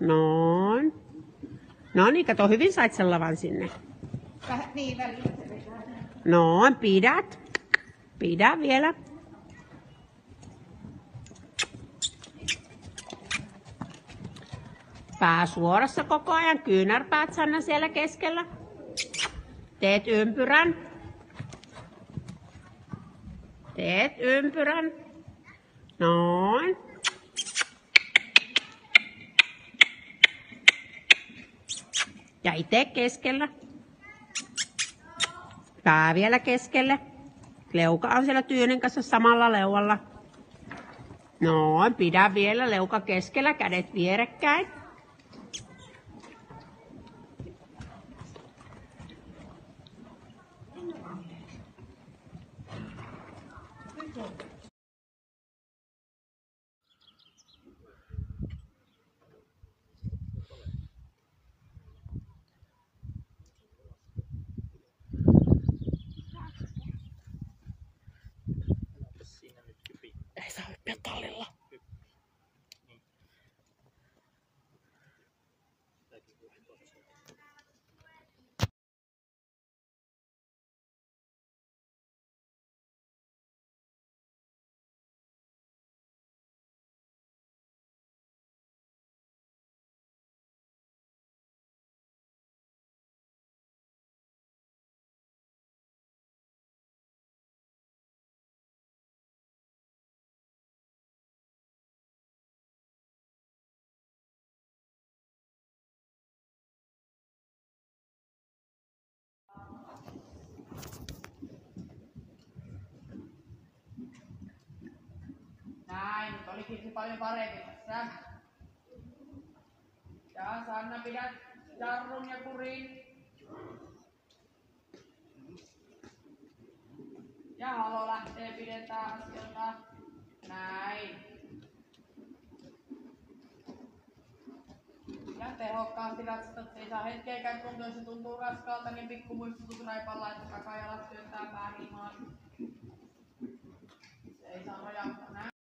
Noin. No niin, kato, hyvin sait sen lavan sinne. Vähän niin väliin. Noin, pidät. Pidä vielä. Pää suorassa koko ajan, kyynärpäät Sanna siellä keskellä. Teet ympyrän. Teet ympyrän. Noin. Ja itse keskellä. Pää vielä keskelle. Leuka on siellä Tyynen kanssa samalla leualla. Noin, pidä vielä leuka keskellä, kädet vierekkäin. Ei saa hyppiä tallilla. Näin, nyt olikin se paljon parempi tässä. Ja Sanna, pidät jarrun ja kurin. Ja Halo lähtee, pidetään askelta. Näin. Ja tehokkaasti ratsatat, ei saa hetkeäkään tuntua, jos se tuntuu raskaalta, niin pikku muistutut raipalla, että takajalat työntää pään ilmaan. Se ei saa nojaa.